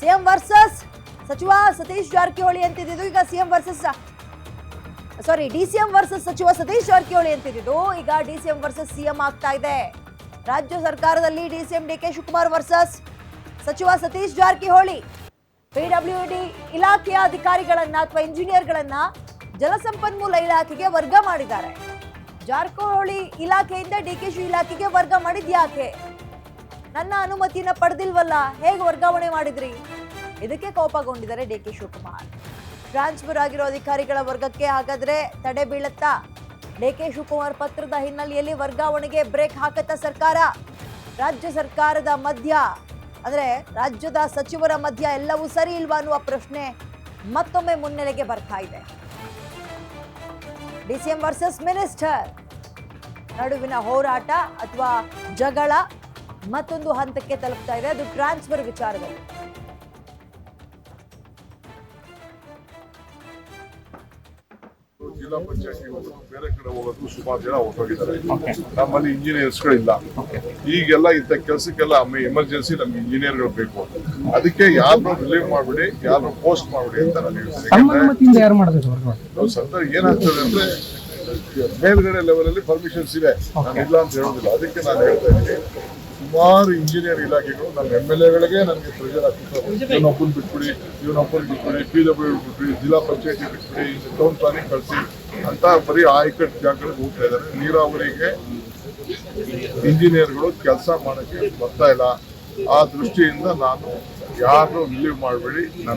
CM versus ಸಚಿವ ಸತೀಶ್ ಜಾರಕಿಹೊಳಿ ಅಂತಿದ್ದು ಈಗ DCM versus ಸಚಿವ ಸತೀಶ್ ಜಾರಕಿಹೊಳಿ ಅಂತಿದ್ದು ಈಗ ಡಿಸಿಎಂ ವರ್ಸಸ್ ಸಿಎಂ ಆಗ್ತಾ ಇದೆ. ರಾಜ್ಯ ಸರ್ಕಾರದಲ್ಲಿ ಡಿಸಿಎಂ ಡಿಕೆ ಶಿವಕುಮಾರ್ ವರ್ಸಸ್ ಸಚಿವ ಸತೀಶ್ ಜಾರಕಿಹೊಳಿ. ಪಿಡಬ್ಲ್ಯೂಡಿ ಇಲಾಖೆಯ ಅಧಿಕಾರಿಗಳನ್ನ ಅಥವಾ ಇಂಜಿನಿಯರ್ಗಳನ್ನ ಜಲಸಂಪನ್ಮೂಲ ಇಲಾಖೆಗೆ ವರ್ಗ ಮಾಡಿದ್ದಾರೆ. ಜಾರಕಿಹೊಳಿ ಇಲಾಖೆಯಿಂದ ಡಿಕೆಶಿ ಇಲಾಖೆಗೆ ವರ್ಗ ಮಾಡಿದ್ಯಾಕೆ? ನನ್ನ ಅನುಮತಿನ ಪಡೆದಿಲ್ವಲ್ಲ, ಹೇಗೆ ವರ್ಗಾವಣೆ ಮಾಡಿದ್ರಿ? ಇದಕ್ಕೆ ಕೋಪಗೊಂಡಿದ್ದಾರೆ ಡಿಕೆ ಶಿವಕುಮಾರ್. ಟ್ರಾನ್ಸ್ಫರ್ ಆಗಿರೋ ಅಧಿಕಾರಿಗಳ ವರ್ಗಕ್ಕೆ ಹಾಗಾದ್ರೆ ತಡೆ ಬೀಳುತ್ತಾ? ಡಿಕೆ ಶಿವಕುಮಾರ್ ಪತ್ರದ ಹಿನ್ನೆಲೆಯಲ್ಲಿ ವರ್ಗಾವಣೆಗೆ ಬ್ರೇಕ್ ಹಾಕುತ್ತಾ ಸರ್ಕಾರ? ರಾಜ್ಯ ಸರ್ಕಾರದ ಮಧ್ಯ ಅಂದ್ರೆ ರಾಜ್ಯದ ಸಚಿವರ ಮಧ್ಯ ಎಲ್ಲವೂ ಸರಿ ಇಲ್ವಾ ಅನ್ನುವ ಪ್ರಶ್ನೆ ಮತ್ತೊಮ್ಮೆ ಮುನ್ನೆಲೆಗೆ ಬರ್ತಾ ಇದೆ. ಡಿಸಿಎಂ ವರ್ಸಸ್ ಮಿನಿಸ್ಟರ್ ನಡುವಿನ ಹೋರಾಟ ಅಥವಾ ಜಗಳ ಮತ್ತೊಂದು ಹಂತಕ್ಕೆ ತಲುಪ್ತಾ ಇದೆ. ಅದು ಟ್ರಾನ್ಸ್ಫರ್ ವಿಚಾರದಲ್ಲಿ. ಜಿಲ್ಲಾ ಪಂಚಾಯತಿ ಬೇರೆ ಕಡೆ ಹೋಗೋದು ಸುಮಾರು ಜನ ಹೊರಟೋಗಿದ್ದಾರೆ. ನಮ್ಮಲ್ಲಿ ಇಂಜಿನಿಯರ್ಸ್ಗಳಿಲ್ಲ. ಈಗೆಲ್ಲ ಇಂಥ ಕೆಲಸಕ್ಕೆಲ್ಲ ಎಮರ್ಜೆನ್ಸಿ ನಮ್ಗೆ ಇಂಜಿನಿಯರ್ಗಳು ಬೇಕು. ಅದಕ್ಕೆ ಯಾರನ್ನೂ ರಿಲೀವ್ ಮಾಡ್ಬಿಡಿ, ಯಾರನ್ನೂ ಪೋಸ್ಟ್ ಮಾಡ್ಬಿಡಿ ಅಂತ ನಾನು ಹೇಳ್ತೀನಿ. ಸರ್ಕಾರ ಏನಾಗ್ತದೆ ಅಂದ್ರೆ ಮೇಲ್ಗಡೆ ಲೆವೆಲ್ ಅಲ್ಲಿ ಪರ್ಮಿಷನ್ಸ್ ಇದೆ, ನಾನು ಇಲ್ಲ ಅಂತ ಹೇಳೋದಿಲ್ಲ. ಅದಕ್ಕೆ ನಾನು ಹೇಳ್ತಾ ಇದ್ದೀನಿ, ಸುಮಾರು ಇಂಜಿನಿಯರ್ ಇಲಾಖೆಗಳು ನಮ್ಮ MLAಗಳಿಗೆ ನನಗೆ ಪ್ರೆಷರ್ ಆಗ್ತಿತ್ತು. ಇವನೊಬ್ಬನ್ ಬಿಟ್ಬಿಡಿ, ಬಿಟ್ಬಿಡಿ, PW ಬಿಟ್ಬಿಡಿ, ಜಿಲ್ಲಾ ಪಂಚಾಯತಿ ಬಿಟ್ಬಿಡಿ, ಟೌನ್ ಪ್ಲಾನಿಂಗ್ ಕಳಿಸಿ ಅಂತ ಬರೀ ಆಯ್ಕಟ್ಟು ಜಾಗಗಳಿಗೆ ಹೋಗ್ತಾ ಇದ್ದಾರೆ. ನೀರಾವರಿಗೆ ಇಂಜಿನಿಯರ್ಗಳು ಕೆಲಸ ಮಾಡೋಕ್ಕೆ ಬರ್ತಾ ಇಲ್ಲ. ಆ ದೃಷ್ಟಿಯಿಂದ ನಾನು ಯಾರು ರಿಲೀವ್ ಮಾಡಬೇಡಿ, ನಾನು